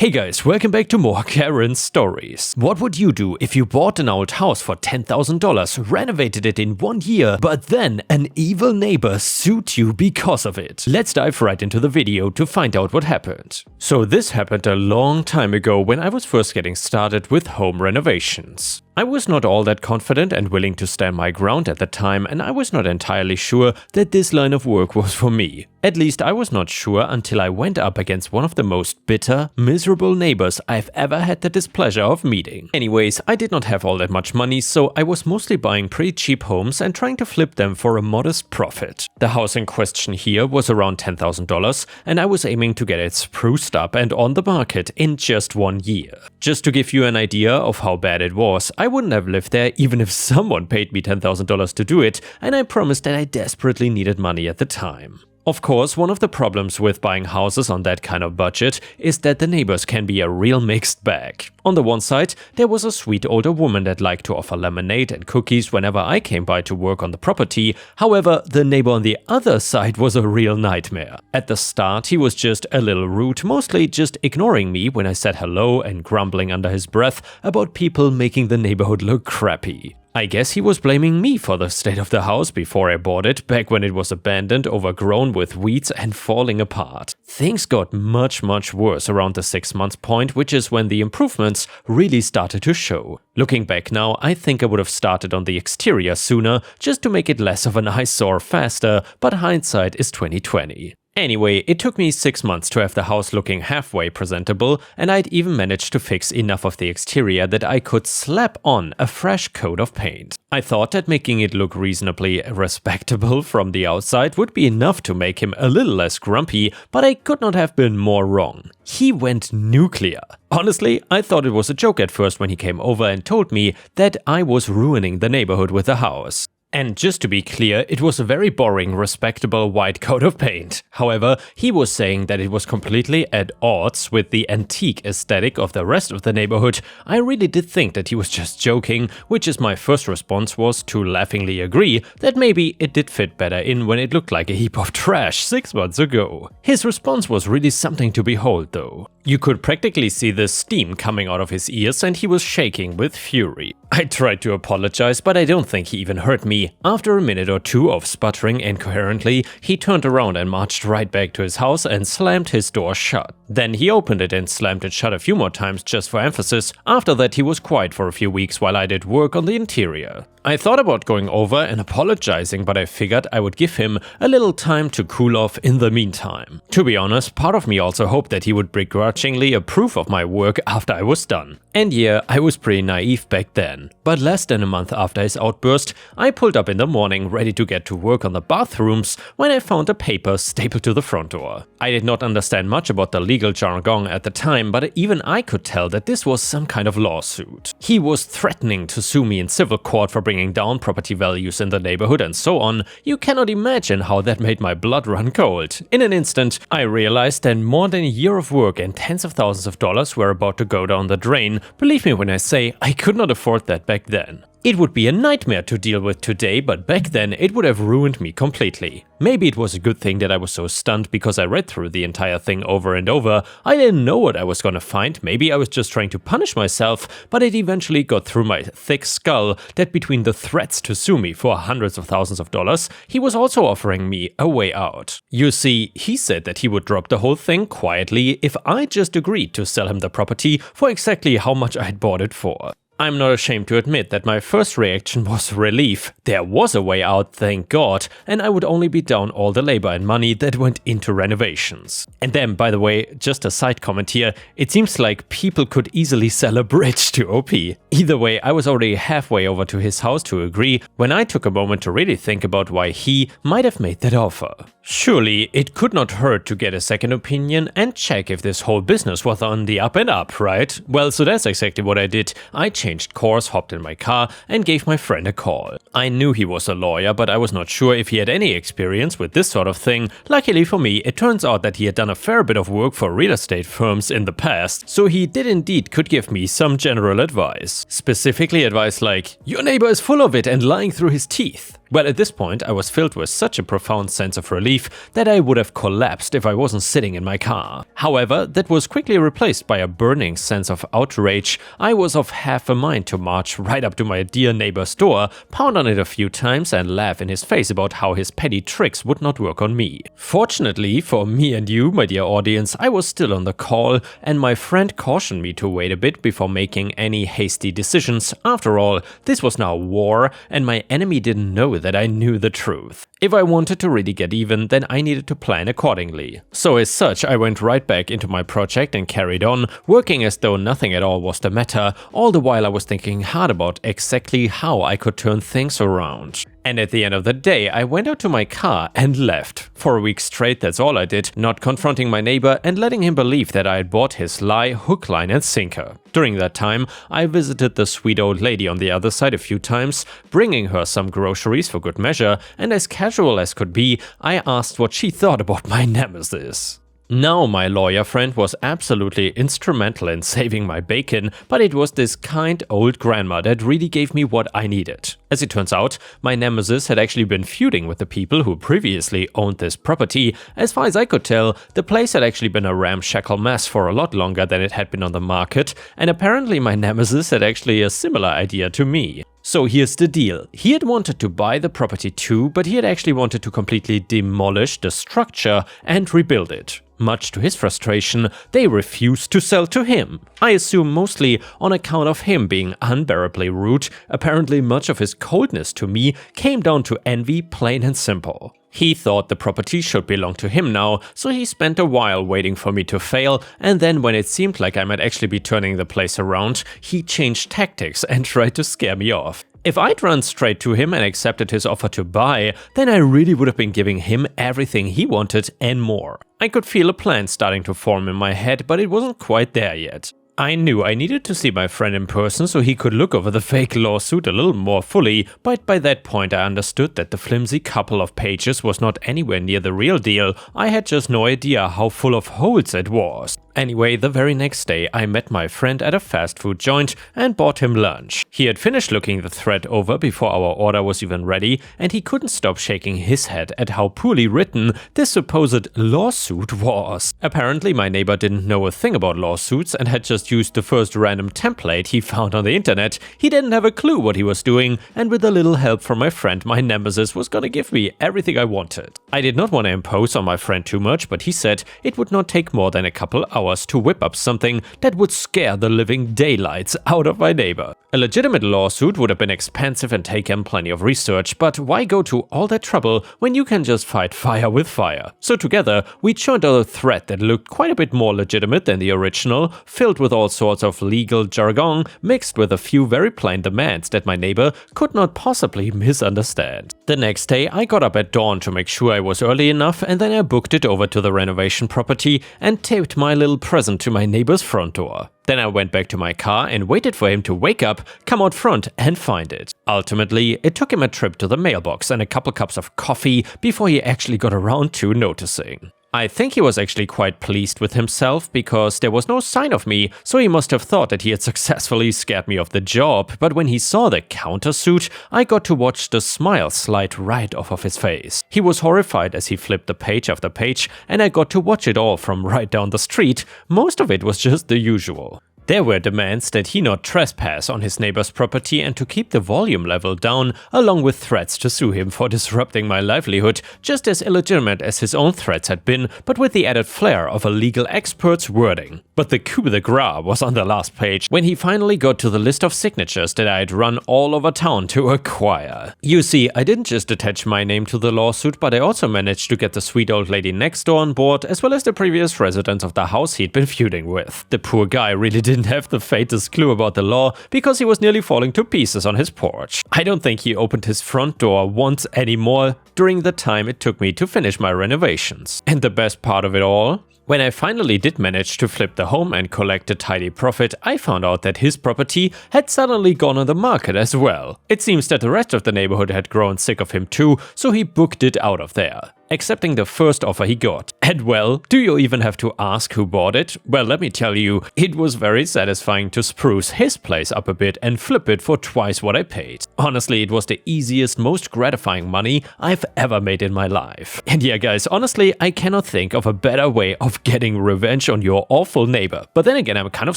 Hey guys, welcome back to more Karen stories. What would you do if you bought an old house for $10,000, renovated it in 1 year, but then an evil neighbor sued you because of it? Let's dive right into the video to find out what happened. So this happened a long time ago when I was first getting started with home renovations. I was not all that confident and willing to stand my ground at the time, and I was not entirely sure that this line of work was for me. At least I was not sure until I went up against one of the most bitter, miserable neighbors I've ever had the displeasure of meeting. Anyways, I did not have all that much money, so I was mostly buying pretty cheap homes and trying to flip them for a modest profit. The house in question here was around $10,000, and I was aiming to get it spruced up and on the market in just 1 year. Just to give you an idea of how bad it was, I wouldn't have lived there even if someone paid me $10,000 to do it, and I promised that I desperately needed money at the time. Of course, one of the problems with buying houses on that kind of budget is that the neighbors can be a real mixed bag. On the one side, there was a sweet older woman that liked to offer lemonade and cookies whenever I came by to work on the property. However, the neighbor on the other side was a real nightmare. At the start, he was just a little rude, mostly just ignoring me when I said hello and grumbling under his breath about people making the neighborhood look crappy. I guess he was blaming me for the state of the house before I bought it, back when it was abandoned, overgrown with weeds and falling apart. Things got much worse around the 6 months point, which is when the improvements really started to show. Looking back now, I think I would have started on the exterior sooner, just to make it less of an eyesore faster, but hindsight is 2020. Anyway, it took me 6 months to have the house looking halfway presentable, and I'd even managed to fix enough of the exterior that I could slap on a fresh coat of paint. I thought that making it look reasonably respectable from the outside would be enough to make him a little less grumpy, but I could not have been more wrong. He went nuclear. Honestly, I thought it was a joke at first when he came over and told me that I was ruining the neighborhood with the house. And just to be clear, it was a very boring, respectable white coat of paint. However, he was saying that it was completely at odds with the antique aesthetic of the rest of the neighborhood. I really did think that he was just joking, which is my first response was to laughingly agree that maybe it did fit better in when it looked like a heap of trash 6 months ago. His response was really something to behold though. You could practically see the steam coming out of his ears and he was shaking with fury. I tried to apologize, but I don't think he even heard me. After a minute or two of sputtering incoherently, he turned around and marched right back to his house and slammed his door shut. Then he opened it and slammed it shut a few more times just for emphasis. After that, he was quiet for a few weeks while I did work on the interior. I thought about going over and apologizing, but I figured I would give him a little time to cool off in the meantime. To be honest, part of me also hoped that he would begrudgingly approve of my work after I was done. And yeah, I was pretty naive back then. But less than a month after his outburst, I pulled up in the morning ready to get to work on the bathrooms when I found a paper stapled to the front door. I did not understand much about the legal jargon at the time, but even I could tell that this was some kind of lawsuit. He was threatening to sue me in civil court for bringing down property values in the neighborhood and so on. You cannot imagine how that made my blood run cold. In an instant, I realized that more than a year of work and tens of thousands of dollars were about to go down the drain. Believe me when I say I could not afford that back then. It would be a nightmare to deal with today, but back then it would have ruined me completely. Maybe it was a good thing that I was so stunned because I read through the entire thing over and over. I didn't know what I was gonna find, maybe I was just trying to punish myself, but it eventually got through my thick skull that between the threats to sue me for hundreds of thousands of dollars, he was also offering me a way out. You see, he said that he would drop the whole thing quietly if I just agreed to sell him the property for exactly how much I had bought it for. I'm not ashamed to admit that my first reaction was relief. There was a way out, thank God, and I would only be down all the labor and money that went into renovations. And then, by the way, just a side comment here, it seems like people could easily sell a bridge to OP. Either way, I was already halfway over to his house to agree when I took a moment to really think about why he might have made that offer. Surely, it could not hurt to get a second opinion and check if this whole business was on the up and up, right? Well, so that's exactly what I did. I changed course, hopped in my car, and gave my friend a call. I knew he was a lawyer, but I was not sure if he had any experience with this sort of thing. Luckily for me, it turns out that he had done a fair bit of work for real estate firms in the past, so he did indeed could give me some general advice. Specifically advice like, "Your neighbor is full of it and lying through his teeth." Well, at this point, I was filled with such a profound sense of relief that I would have collapsed if I wasn't sitting in my car. However, that was quickly replaced by a burning sense of outrage. I was of half a mind to march right up to my dear neighbor's door, pound on it a few times and laugh in his face about how his petty tricks would not work on me. Fortunately for me and you, my dear audience, I was still on the call, and my friend cautioned me to wait a bit before making any hasty decisions. After all, this was now war, and my enemy didn't know that I knew the truth. If I wanted to really get even, then I needed to plan accordingly. So as such, I went right back into my project and carried on, working as though nothing at all was the matter, all the while I was thinking hard about exactly how I could turn things around. And at the end of the day, I went out to my car and left. For a week straight, that's all I did, not confronting my neighbor and letting him believe that I had bought his lie hook, line and sinker. During that time, I visited the sweet old lady on the other side a few times, bringing her some groceries for good measure, and as casual as could be, I asked what she thought about my nemesis. Now, my lawyer friend was absolutely instrumental in saving my bacon, but it was this kind old grandma that really gave me what I needed. As it turns out, my nemesis had actually been feuding with the people who previously owned this property. As far as I could tell, the place had actually been a ramshackle mess for a lot longer than it had been on the market, and apparently my nemesis had actually a similar idea to me. So here's the deal. He had wanted to buy the property too, but he had actually wanted to completely demolish the structure and rebuild it. Much to his frustration, they refused to sell to him. I assume mostly on account of him being unbearably rude. Apparently much of his coldness to me came down to envy, plain and simple. He thought the property should belong to him now, so he spent a while waiting for me to fail, and then when it seemed like I might actually be turning the place around, he changed tactics and tried to scare me off. If I'd run straight to him and accepted his offer to buy, then I really would have been giving him everything he wanted and more. I could feel a plan starting to form in my head, but it wasn't quite there yet. I knew I needed to see my friend in person so he could look over the fake lawsuit a little more fully, but by that point I understood that the flimsy couple of pages was not anywhere near the real deal. I had just no idea how full of holes it was. Anyway, the very next day I met my friend at a fast food joint and bought him lunch. He had finished looking the thread over before our order was even ready, and he couldn't stop shaking his head at how poorly written this supposed lawsuit was. Apparently my neighbor didn't know a thing about lawsuits and had just used the first random template he found on the internet. He didn't have a clue what he was doing, and with a little help from my friend, my nemesis was gonna give me everything I wanted. I did not want to impose on my friend too much, but he said it would not take more than a couple hours to whip up something that would scare the living daylights out of my neighbor. A legitimate lawsuit would have been expensive and taken plenty of research, but why go to all that trouble when you can just fight fire with fire? So together, we churned out a thread that looked quite a bit more legitimate than the original, filled with all sorts of legal jargon, mixed with a few very plain demands that my neighbor could not possibly misunderstand. The next day, I got up at dawn to make sure I was early enough, and then I booked it over to the renovation property and taped my little present to my neighbor's front door. Then I went back to my car and waited for him to wake up, come out front and find it. Ultimately, it took him a trip to the mailbox and a couple cups of coffee before he actually got around to noticing. I think he was actually quite pleased with himself because there was no sign of me, so he must have thought that he had successfully scared me off the job, but when he saw the countersuit, I got to watch the smile slide right off of his face. He was horrified as he flipped the page after page, and I got to watch it all from right down the street. Most of it was just the usual. There were demands that he not trespass on his neighbor's property and to keep the volume level down, along with threats to sue him for disrupting my livelihood, just as illegitimate as his own threats had been, but with the added flair of a legal expert's wording. But the coup de grace was on the last page, when he finally got to the list of signatures that I had run all over town to acquire. You see, I didn't just attach my name to the lawsuit, but I also managed to get the sweet old lady next door on board, as well as the previous residents of the house he'd been feuding with. The poor guy really didn't have the faintest clue about the law because he was nearly falling to pieces on his porch. I don't think he opened his front door once anymore during the time it took me to finish my renovations. And the best part of it all? When I finally did manage to flip the home and collect a tidy profit, I found out that his property had suddenly gone on the market as well. It seems that the rest of the neighborhood had grown sick of him too, so he booked it out of there. accepting the first offer he got. And well, do you even have to ask who bought it? Well, let me tell you, it was very satisfying to spruce his place up a bit and flip it for twice what I paid. Honestly, it was the easiest, most gratifying money I've ever made in my life. And yeah guys, honestly, I cannot think of a better way of getting revenge on your awful neighbor. But then again, I'm kind of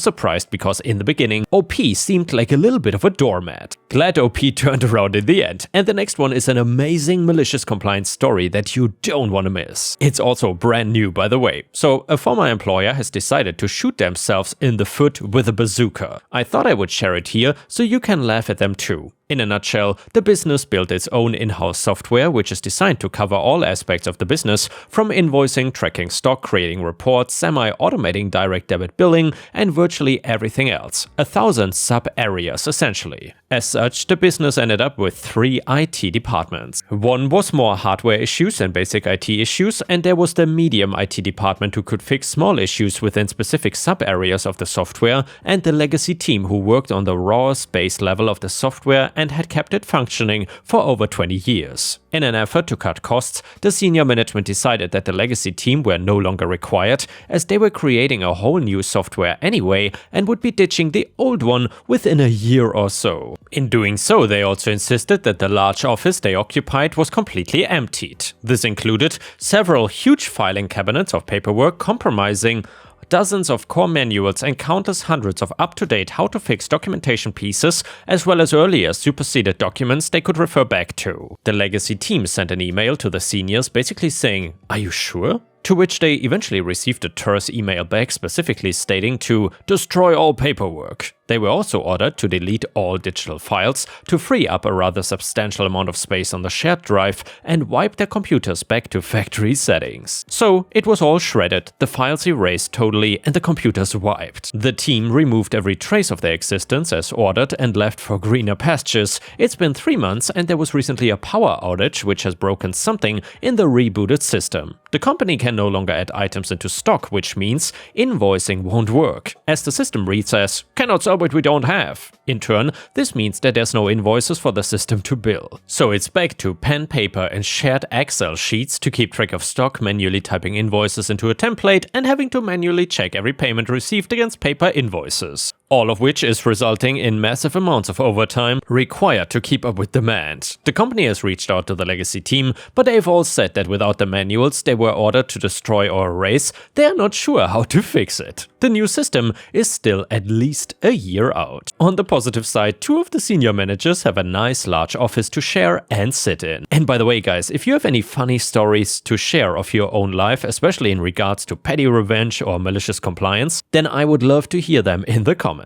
surprised because in the beginning, OP seemed like a little bit of a doormat. Glad OP turned around in the end. And the next one is an amazing malicious compliance story that you don't want to miss. It's also brand new, by the way. So a former employer has decided to shoot themselves in the foot with a bazooka. I thought I would share it here so you can laugh at them too. In a nutshell, the business built its own in-house software which is designed to cover all aspects of the business, from invoicing, tracking stock, creating reports, semi-automating direct debit billing, and virtually everything else. 1,000 sub-areas essentially. As such, the business ended up with 3 IT departments. One was more hardware issues and basic IT issues, and there was the medium IT department who could fix small issues within specific sub-areas of the software, and the legacy team who worked on the rawest base level of the software and had kept it functioning for over 20 years. In an effort to cut costs, the senior management decided that the legacy team were no longer required, as they were creating a whole new software anyway and would be ditching the old one within a year or so. In doing so, they also insisted that the large office they occupied was completely emptied. This included several huge filing cabinets of paperwork comprising dozens of core manuals and countless hundreds of up-to-date how-to-fix documentation pieces, as well as earlier superseded documents they could refer back to. The legacy team sent an email to the seniors basically saying, "Are you sure?" To which they eventually received a terse email back specifically stating to destroy all paperwork. They were also ordered to delete all digital files to free up a rather substantial amount of space on the shared drive and wipe their computers back to factory settings. So it was all shredded, the files erased totally, and the computers wiped. The team removed every trace of their existence as ordered and left for greener pastures. It's been 3 months and there was recently a power outage which has broken something in the rebooted system. The company can no longer add items into stock, which means invoicing won't work, as the system reads as "cannot sell what we don't have." In turn, this means that there's no invoices for the system to bill. So it's back to pen, paper and shared Excel sheets to keep track of stock, manually typing invoices into a template and having to manually check every payment received against paper invoices. All of which is resulting in massive amounts of overtime required to keep up with demand. The company has reached out to the legacy team, but they've all said that without the manuals they were ordered to destroy or erase, they are not sure how to fix it. The new system is still at least a year out. On the positive side, 2 of the senior managers have a nice large office to share and sit in. And by the way guys, if you have any funny stories to share of your own life, especially in regards to petty revenge or malicious compliance, then I would love to hear them in the comments.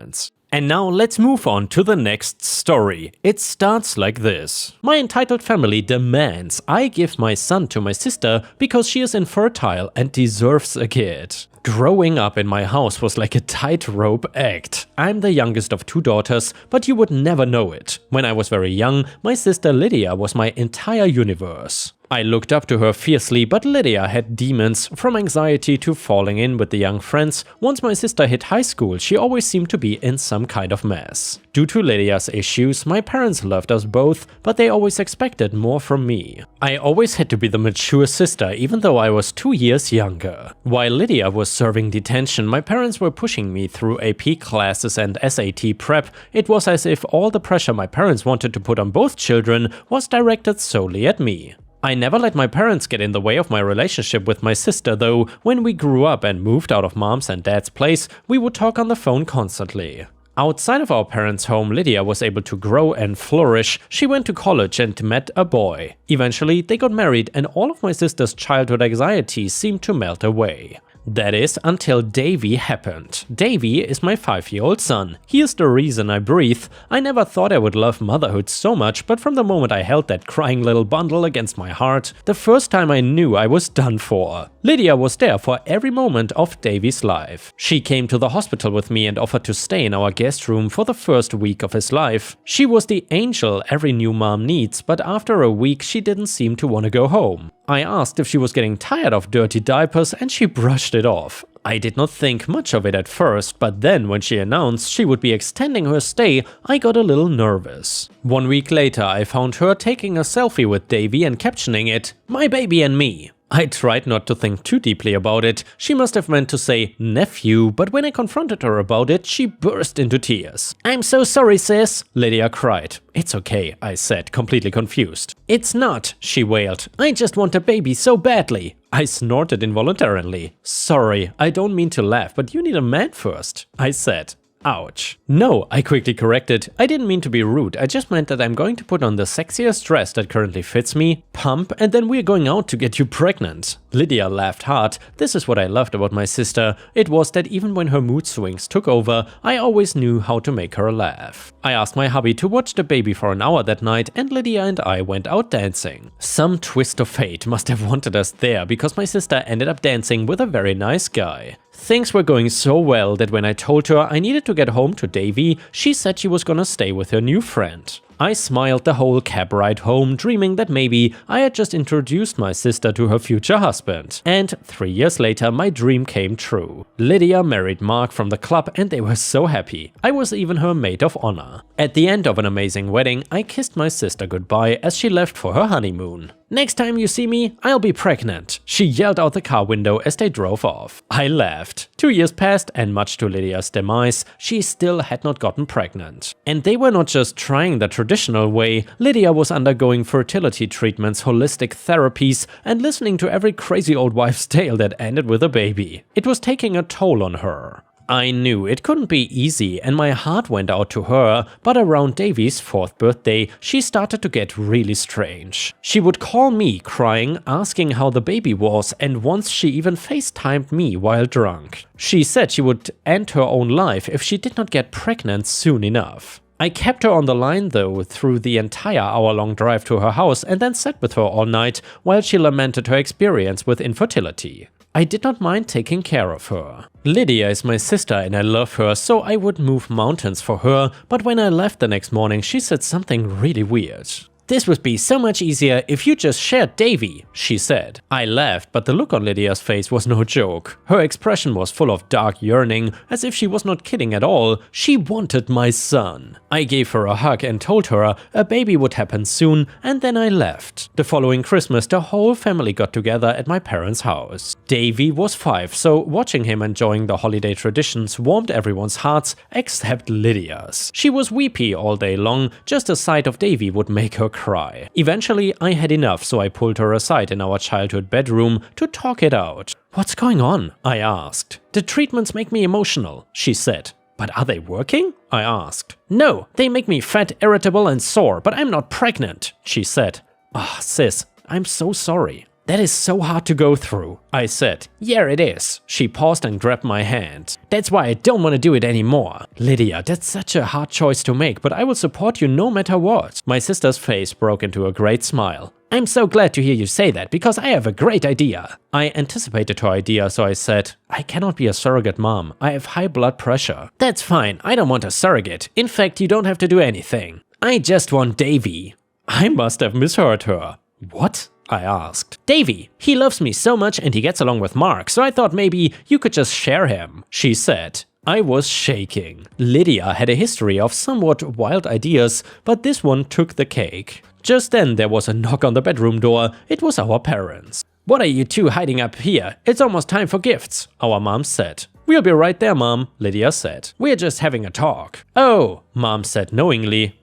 And now let's move on to the next story. It starts like this. My entitled family demands I give my son to my sister because she is infertile and deserves a kid. Growing up in my house was like a tightrope act. I'm the youngest of 2 daughters, but you would never know it. When I was very young, my sister Lydia was my entire universe. I looked up to her fiercely, but Lydia had demons, from anxiety to falling in with the young friends. Once my sister hit high school, she always seemed to be in some kind of mess. Due to Lydia's issues, my parents loved us both, but they always expected more from me. I always had to be the mature sister, even though I was 2 years younger. While Lydia was serving detention, my parents were pushing me through AP classes and SAT prep. It was as if all the pressure my parents wanted to put on both children was directed solely at me. I never let my parents get in the way of my relationship with my sister though. When we grew up and moved out of mom's and dad's place, we would talk on the phone constantly. Outside of our parents' home, Lydia was able to grow and flourish. She went to college and met a boy. Eventually, they got married and all of my sister's childhood anxiety seemed to melt away. That is, until Davy happened. Davy is my 5-year-old son. He is the reason I breathe. I never thought I would love motherhood so much, but from the moment I held that crying little bundle against my heart, the first time I knew I was done for. Lydia was there for every moment of Davy's life. She came to the hospital with me and offered to stay in our guest room for the first week of his life. She was the angel every new mom needs, but after a week she didn't seem to want to go home. I asked if she was getting tired of dirty diapers and she brushed it off. I did not think much of it at first, but then when she announced she would be extending her stay, I got a little nervous. 1 week later, I found her taking a selfie with Davy and captioning it, "My baby and me." I tried not to think too deeply about it. She must have meant to say nephew, but when I confronted her about it, she burst into tears. "I'm so sorry, sis," Lydia cried. "It's okay," I said, completely confused. "It's not," she wailed. "I just want a baby so badly." I snorted involuntarily. "Sorry, I don't mean to laugh, but you need a man first," I said. Ouch. "No," I quickly corrected. "I didn't mean to be rude. I just meant that I'm going to put on the sexiest dress that currently fits me, pump, and then we're going out to get you pregnant." Lydia laughed hard. This is what I loved about my sister. It was that even when her mood swings took over, I always knew how to make her laugh. I asked my hubby to watch the baby for an hour that night, and Lydia and I went out dancing. Some twist of fate must have wanted us there, because my sister ended up dancing with a very nice guy. Things were going so well that when I told her I needed to get home to Davy, she said she was gonna stay with her new friend. I smiled the whole cab ride home, dreaming that maybe I had just introduced my sister to her future husband. And 3 years later, my dream came true. Lydia married Mark from the club and they were so happy. I was even her maid of honor. At the end of an amazing wedding, I kissed my sister goodbye as she left for her honeymoon. "Next time you see me, I'll be pregnant," she yelled out the car window as they drove off. I laughed. 2 years passed, and much to Lydia's demise, she still had not gotten pregnant. And they were not just trying the traditional way. Lydia was undergoing fertility treatments, holistic therapies, and listening to every crazy old wife's tale that ended with a baby. It was taking a toll on her. I knew it couldn't be easy and my heart went out to her, but around Davy's 4th birthday, she started to get really strange. She would call me crying, asking how the baby was, and once she even FaceTimed me while drunk. She said she would end her own life if she did not get pregnant soon enough. I kept her on the line though through the entire hour-long drive to her house and then sat with her all night while she lamented her experience with infertility. I did not mind taking care of her. Lydia is my sister and I love her, so I would move mountains for her, but when I left the next morning she said something really weird. "This would be so much easier if you just shared Davy," she said. I laughed, but the look on Lydia's face was no joke. Her expression was full of dark yearning, as if she was not kidding at all. She wanted my son. I gave her a hug and told her a baby would happen soon, and then I left. The following Christmas, the whole family got together at my parents' house. Davy was 5, so watching him enjoying the holiday traditions warmed everyone's hearts except Lydia's. She was weepy all day long, just the sight of Davy would make her cry. Eventually, I had enough, so I pulled her aside in our childhood bedroom to talk it out. "What's going on?" I asked. "The treatments make me emotional," she said. "But are they working?" I asked. "No, they make me fat, irritable and sore, but I'm not pregnant," she said. "Ah, sis, I'm so sorry." "That is so hard to go through," I said. "Yeah, it is." She paused and grabbed my hand. "That's why I don't want to do it anymore." "Lydia, that's such a hard choice to make, but I will support you no matter what." My sister's face broke into a great smile. "I'm so glad to hear you say that, because I have a great idea." I anticipated her idea, so I said, "I cannot be a surrogate mom. I have high blood pressure." "That's fine. I don't want a surrogate. In fact, you don't have to do anything. I just want Davy." I must have misheard her. "What?" I asked. "Davy, he loves me so much and he gets along with Mark, so I thought maybe you could just share him," she said. I was shaking. Lydia had a history of somewhat wild ideas, but this one took the cake. Just then there was a knock on the bedroom door. It was our parents. "What are you two hiding up here? It's almost time for gifts," our mom said. "We'll be right there, Mom," Lydia said. "We're just having a talk." "Oh," Mom said knowingly.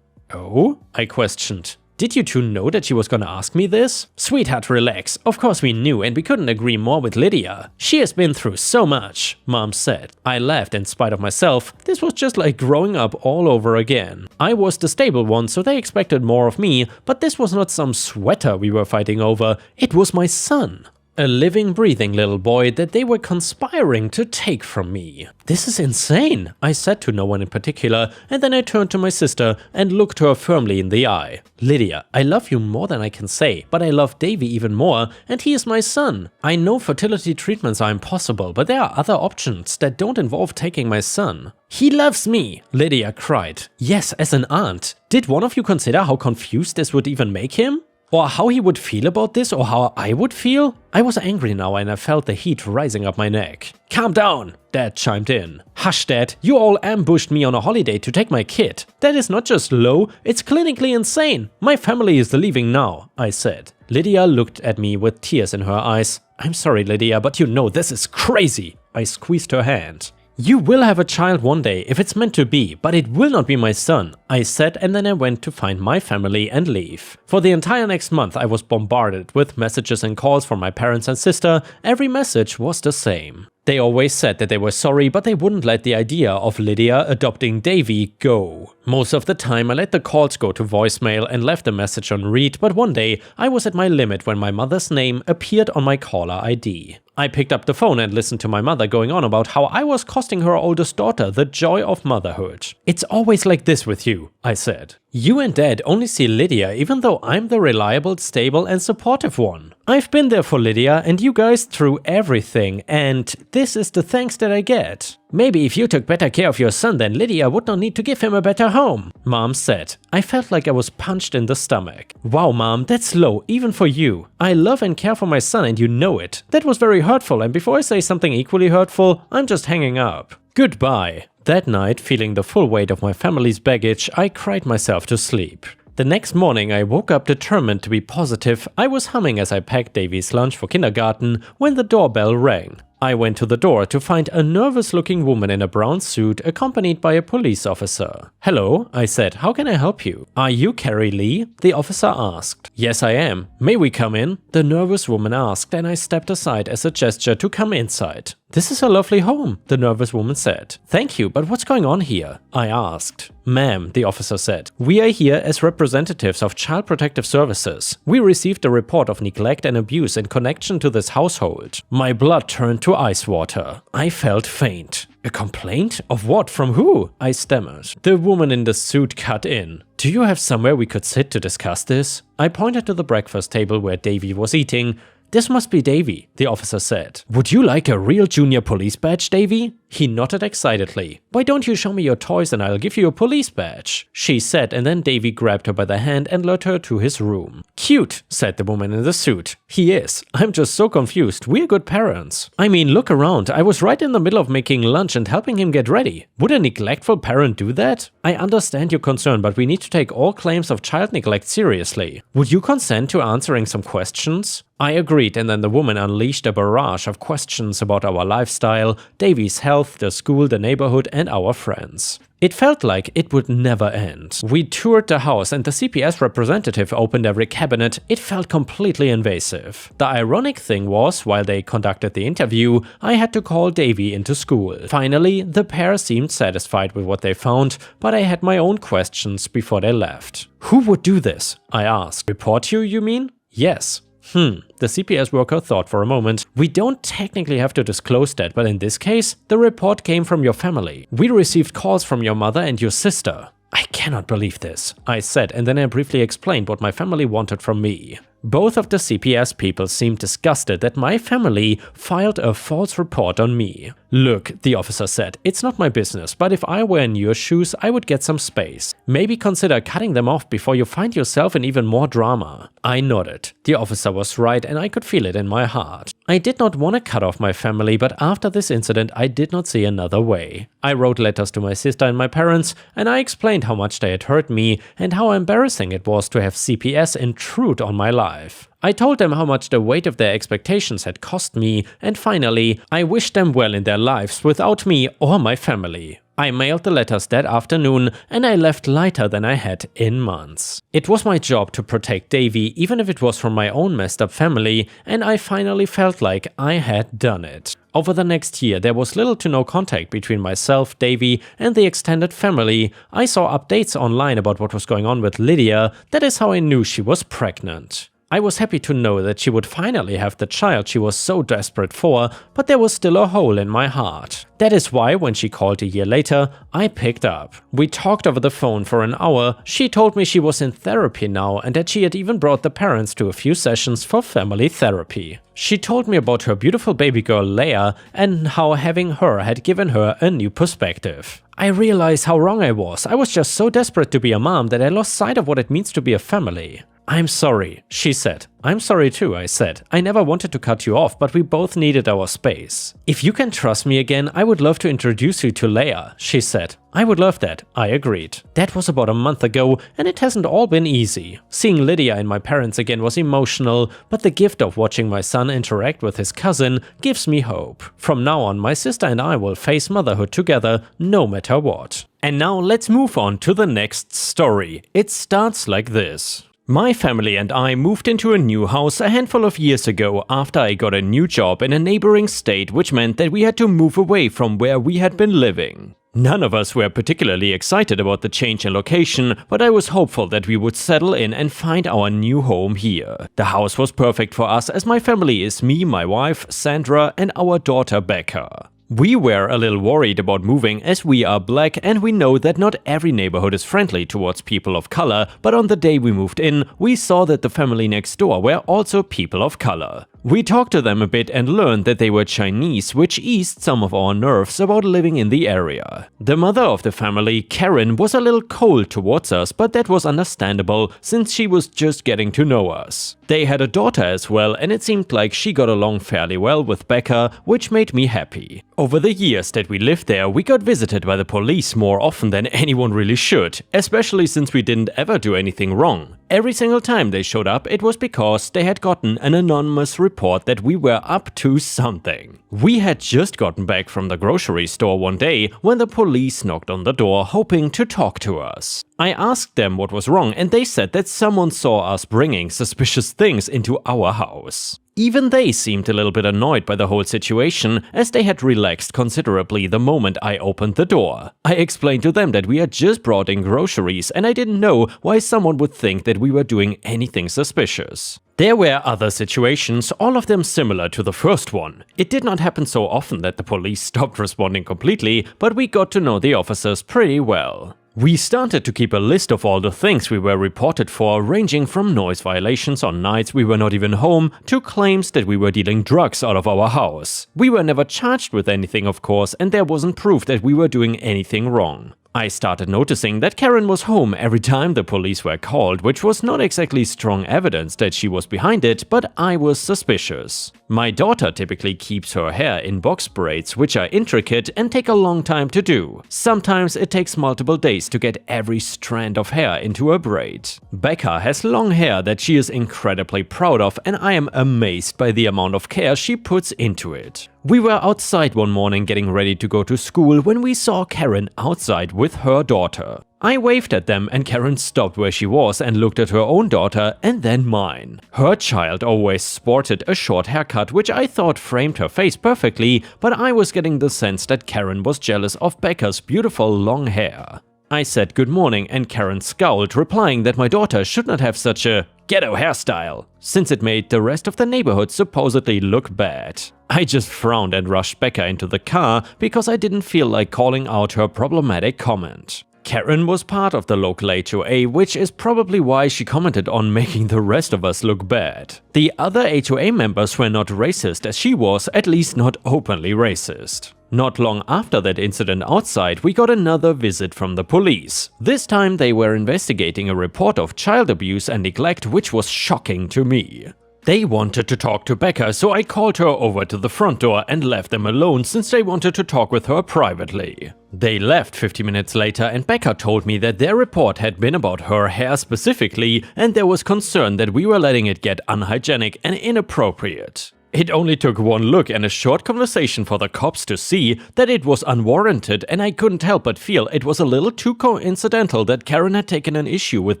"Oh?" I questioned. "Did you two know that she was gonna ask me this?" "Sweetheart, relax. Of course we knew and we couldn't agree more with Lydia. She has been through so much," Mom said. I laughed in spite of myself. This was just like growing up all over again. I was the stable one, so they expected more of me, but this was not some sweater we were fighting over. It was my son. A living, breathing little boy that they were conspiring to take from me. "This is insane," I said to no one in particular, and then I turned to my sister and looked her firmly in the eye. "Lydia, I love you more than I can say, but I love Davy even more, and he is my son. I know fertility treatments are impossible, but there are other options that don't involve taking my son." "He loves me," Lydia cried. "Yes, as an aunt. Did one of you consider how confused this would even make him?" Or how he would feel about this, or how I would feel? I was angry now and I felt the heat rising up my neck. "Calm down," Dad chimed in. "Hush, Dad, you all ambushed me on a holiday to take my kid. That is not just low, it's clinically insane. My family is leaving now," I said. Lydia looked at me with tears in her eyes. "I'm sorry, Lydia, but you know this is crazy." I squeezed her hand. "You will have a child one day if it's meant to be, but it will not be my son," I said, and then I went to find my family and leave. For the entire next month I was bombarded with messages and calls from my parents and sister. Every message was the same. They always said that they were sorry, but they wouldn't let the idea of Lydia adopting Davy go. Most of the time I let the calls go to voicemail and left the message on read, but one day I was at my limit when my mother's name appeared on my caller ID. I picked up the phone and listened to my mother going on about how I was costing her oldest daughter the joy of motherhood. "It's always like this with you," I said. "You and Dad only see Lydia even though I'm the reliable, stable and supportive one. I've been there for Lydia and you guys through everything, and this is the thanks that I get. Maybe if you took better care of your son, then Lydia would not need to give him a better home," Mom said. I felt like I was punched in the stomach. "Wow, Mom, that's low, even for you. I love and care for my son and you know it. That was very hurtful, and before I say something equally hurtful, I'm just hanging up. Goodbye." That night, feeling the full weight of my family's baggage, I cried myself to sleep. The next morning I woke up determined to be positive. I was humming as I packed Davy's lunch for kindergarten when the doorbell rang. I went to the door to find a nervous-looking woman in a brown suit accompanied by a police officer. "Hello," I said. "How can I help you?" "Are you Carrie Lee?" the officer asked. "Yes, I am. May we come in?" the nervous woman asked, and I stepped aside as a gesture to come inside. "This is a lovely home," the nervous woman said. "Thank you, but what's going on here?" I asked. "Ma'am," the officer said, "we are here as representatives of Child Protective Services. We received a report of neglect and abuse in connection to this household." My blood turned to ice water. I felt faint. "A complaint? Of what? From who?" I stammered. The woman in the suit cut in. "Do you have somewhere we could sit to discuss this?" I pointed to the breakfast table where Davy was eating. "This must be Davy," the officer said. "Would you like a real junior police badge, Davy?" He nodded excitedly. "Why don't you show me your toys and I'll give you a police badge?" she said, and then Davy grabbed her by the hand and led her to his room. "Cute," said the woman in the suit. "He is. I'm just so confused. We're good parents. I mean, look around. I was right in the middle of making lunch and helping him get ready. Would a neglectful parent do that? I understand your concern, but we need to take all claims of child neglect seriously. Would you consent to answering some questions?" I agreed, and then the woman unleashed a barrage of questions about our lifestyle, Davy's health, the school, the neighborhood, and our friends. It felt like it would never end. We toured the house and the CPS representative opened every cabinet. It felt completely invasive. The ironic thing was, while they conducted the interview, I had to call Davy into school. Finally, the pair seemed satisfied with what they found, but I had my own questions before they left. "Who would do this?" I asked. "Report you mean?" "Yes." The CPS worker thought for a moment. "We don't technically have to disclose that, but in this case, the report came from your family. We received calls from your mother and your sister." "I cannot believe this," I said, and then I briefly explained what my family wanted from me. Both of the CPS people seemed disgusted that my family filed a false report on me. "Look," the officer said, "it's not my business, but if I were in your shoes, I would get some space. Maybe consider cutting them off before you find yourself in even more drama." I nodded. The officer was right and I could feel it in my heart. I did not want to cut off my family, but after this incident I did not see another way. I wrote letters to my sister and my parents, and I explained how much they had hurt me and how embarrassing it was to have CPS intrude on my life. I told them how much the weight of their expectations had cost me, and finally, I wished them well in their lives without me or my family. I mailed the letters that afternoon, and I left lighter than I had in months. It was my job to protect Davy, even if it was from my own messed up family, and I finally felt like I had done it. Over the next year, there was little to no contact between myself, Davy, and the extended family. I saw updates online about what was going on with Lydia. That is how I knew she was pregnant. I was happy to know that she would finally have the child she was so desperate for, but there was still a hole in my heart. That is why, when she called a year later, I picked up. We talked over the phone for an hour. She told me she was in therapy now and that she had even brought the parents to a few sessions for family therapy. She told me about her beautiful baby girl Leia and how having her had given her a new perspective. I realized how wrong I was. I was just so desperate to be a mom that I lost sight of what it means to be a family. "I'm sorry," she said. "I'm sorry too," I said. "I never wanted to cut you off, but we both needed our space." "If you can trust me again, I would love to introduce you to Leia," she said. "I would love that," I agreed. That was about a month ago, and it hasn't all been easy. Seeing Lydia and my parents again was emotional, but the gift of watching my son interact with his cousin gives me hope. From now on, my sister and I will face motherhood together, no matter what. And now let's move on to the next story. It starts like this. My family and I moved into a new house a handful of years ago after I got a new job in a neighboring state, which meant that we had to move away from where we had been living. None of us were particularly excited about the change in location, but I was hopeful that we would settle in and find our new home here. The house was perfect for us as my family is me, my wife, Sandra, and our daughter Becca. We were a little worried about moving as we are black and we know that not every neighborhood is friendly towards people of color, but on the day we moved in, we saw that the family next door were also people of color. We talked to them a bit and learned that they were Chinese, which eased some of our nerves about living in the area. The mother of the family, Karen, was a little cold towards us, but that was understandable since she was just getting to know us. They had a daughter as well, and it seemed like she got along fairly well with Becca, which made me happy. Over the years that we lived there, we got visited by the police more often than anyone really should, especially since we didn't ever do anything wrong. Every single time they showed up, it was because they had gotten an anonymous report that we were up to something. We had just gotten back from the grocery store one day when the police knocked on the door hoping to talk to us. I asked them what was wrong and they said that someone saw us bringing suspicious things into our house. Even they seemed a little bit annoyed by the whole situation, as they had relaxed considerably the moment I opened the door. I explained to them that we had just brought in groceries and I didn't know why someone would think that we were doing anything suspicious. There were other situations, all of them similar to the first one. It did not happen so often that the police stopped responding completely, but we got to know the officers pretty well. We started to keep a list of all the things we were reported for, ranging from noise violations on nights we were not even home to claims that we were dealing drugs out of our house. We were never charged with anything, of course, and there wasn't proof that we were doing anything wrong. I started noticing that Karen was home every time the police were called, which was not exactly strong evidence that she was behind it, but I was suspicious. My daughter typically keeps her hair in box braids, which are intricate and take a long time to do. Sometimes it takes multiple days to get every strand of hair into a braid. Becca has long hair that she is incredibly proud of, and I am amazed by the amount of care she puts into it. We were outside one morning getting ready to go to school when we saw Karen outside with her daughter. I waved at them and Karen stopped where she was and looked at her own daughter and then mine. Her child always sported a short haircut, which I thought framed her face perfectly, but I was getting the sense that Karen was jealous of Becca's beautiful long hair. I said good morning and Karen scowled, replying that my daughter should not have such a ghetto hairstyle, since it made the rest of the neighborhood supposedly look bad. I just frowned and rushed Becca into the car because I didn't feel like calling out her problematic comment. Karen was part of the local HOA, which is probably why she commented on making the rest of us look bad. The other HOA members were not racist as she was, at least not openly racist. Not long after that incident outside, we got another visit from the police. This time they were investigating a report of child abuse and neglect, which was shocking to me. They wanted to talk to Becca, so I called her over to the front door and left them alone since they wanted to talk with her privately. They left 50 minutes later and Becca told me that their report had been about her hair specifically and there was concern that we were letting it get unhygienic and inappropriate. It only took one look and a short conversation for the cops to see that it was unwarranted, and I couldn't help but feel it was a little too coincidental that Karen had taken an issue with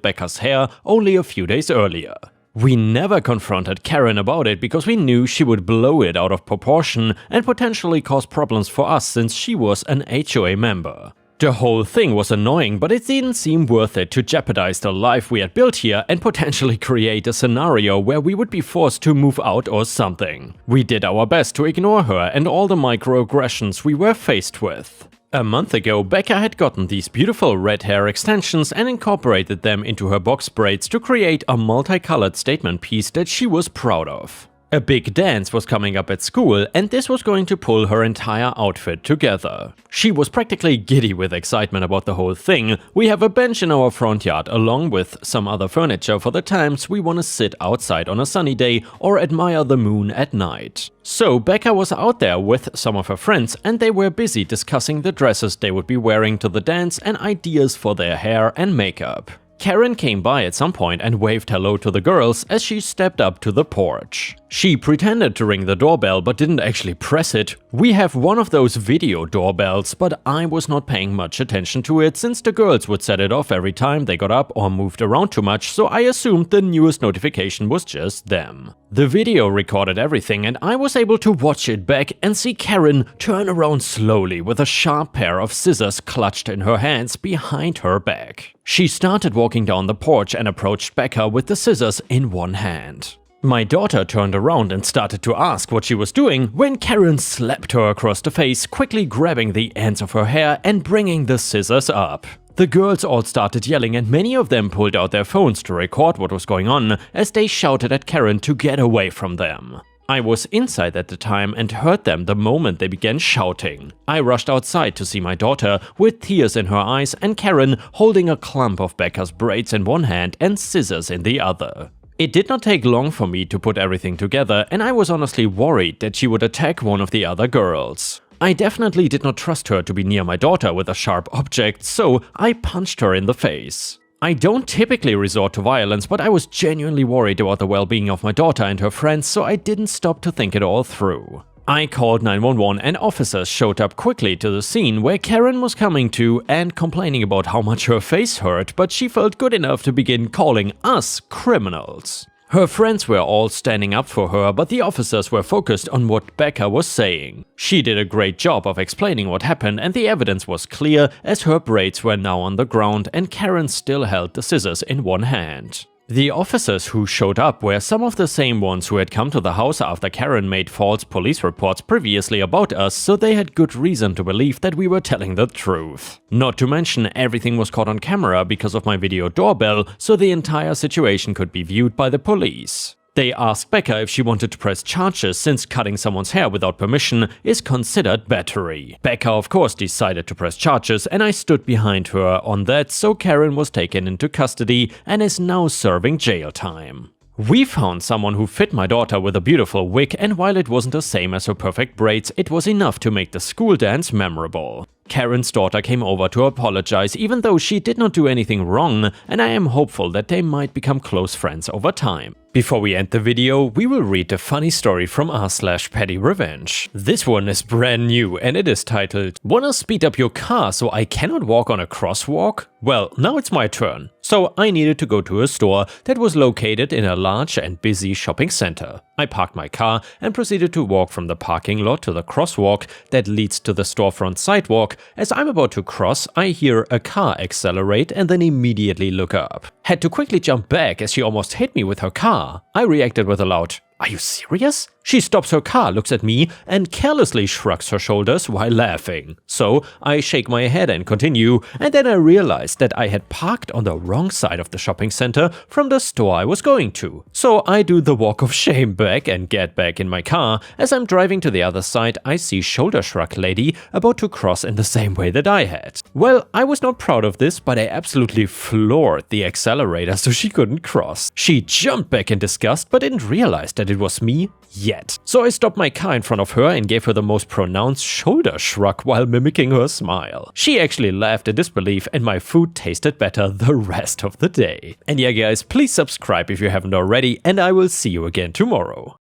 Becca's hair only a few days earlier. We never confronted Karen about it because we knew she would blow it out of proportion and potentially cause problems for us since she was an HOA member. The whole thing was annoying, but it didn't seem worth it to jeopardize the life we had built here and potentially create a scenario where we would be forced to move out or something. We did our best to ignore her and all the microaggressions we were faced with. A month ago, Becca had gotten these beautiful red hair extensions and incorporated them into her box braids to create a multicolored statement piece that she was proud of. A big dance was coming up at school, and this was going to pull her entire outfit together. She was practically giddy with excitement about the whole thing. We have a bench in our front yard along with some other furniture for the times we want to sit outside on a sunny day or admire the moon at night. So Becca was out there with some of her friends, and they were busy discussing the dresses they would be wearing to the dance and ideas for their hair and makeup. Karen came by at some point and waved hello to the girls as she stepped up to the porch. She pretended to ring the doorbell but didn't actually press it. We have one of those video doorbells, but I was not paying much attention to it since the girls would set it off every time they got up or moved around too much, so I assumed the newest notification was just them. The video recorded everything and I was able to watch it back and see Karen turn around slowly with a sharp pair of scissors clutched in her hands behind her back. She started walking down the porch and approached Becca with the scissors in one hand. My daughter turned around and started to ask what she was doing when Karen slapped her across the face, quickly grabbing the ends of her hair and bringing the scissors up. The girls all started yelling and many of them pulled out their phones to record what was going on as they shouted at Karen to get away from them. I was inside at the time and heard them the moment they began shouting. I rushed outside to see my daughter with tears in her eyes and Karen holding a clump of Becca's braids in one hand and scissors in the other. It did not take long for me to put everything together, and I was honestly worried that she would attack one of the other girls. I definitely did not trust her to be near my daughter with a sharp object, so I punched her in the face. I don't typically resort to violence, but I was genuinely worried about the well-being of my daughter and her friends, so I didn't stop to think it all through. I called 911 and officers showed up quickly to the scene where Karen was coming to and complaining about how much her face hurt, but she felt good enough to begin calling us criminals. Her friends were all standing up for her, but the officers were focused on what Becca was saying. She did a great job of explaining what happened and the evidence was clear as her braids were now on the ground and Karen still held the scissors in one hand. The officers who showed up were some of the same ones who had come to the house after Karen made false police reports previously about us, so they had good reason to believe that we were telling the truth. Not to mention, everything was caught on camera because of my video doorbell, so the entire situation could be viewed by the police. They asked Becca if she wanted to press charges since cutting someone's hair without permission is considered battery. Becca of course decided to press charges and I stood behind her on that, so Karen was taken into custody and is now serving jail time. We found someone who fit my daughter with a beautiful wig, and while it wasn't the same as her perfect braids, it was enough to make the school dance memorable. Karen's daughter came over to apologize even though she did not do anything wrong, and I am hopeful that they might become close friends over time. Before we end the video, we will read a funny story from r/PattyRevenge. This one is brand new and it is titled, "Wanna speed up your car so I cannot walk on a crosswalk?" Well, now it's my turn. So I needed to go to a store that was located in a large and busy shopping center. I parked my car and proceeded to walk from the parking lot to the crosswalk that leads to the storefront sidewalk. As I'm about to cross, I hear a car accelerate and then immediately look up. Had to quickly jump back as she almost hit me with her car. I reacted with a loud, "Are you serious?" She stops her car, looks at me, and carelessly shrugs her shoulders while laughing. So I shake my head and continue, and then I realized that I had parked on the wrong side of the shopping center from the store I was going to. So I do the walk of shame back and get back in my car. As I'm driving to the other side, I see shoulder shrug lady about to cross in the same way that I had. Well, I was not proud of this, but I absolutely floored the accelerator so she couldn't cross. She jumped back in disgust, but didn't realize that it was me yet. So I stopped my car in front of her and gave her the most pronounced shoulder shrug while mimicking her smile. She actually laughed in disbelief and my food tasted better the rest of the day. And yeah guys, please subscribe if you haven't already and I will see you again tomorrow.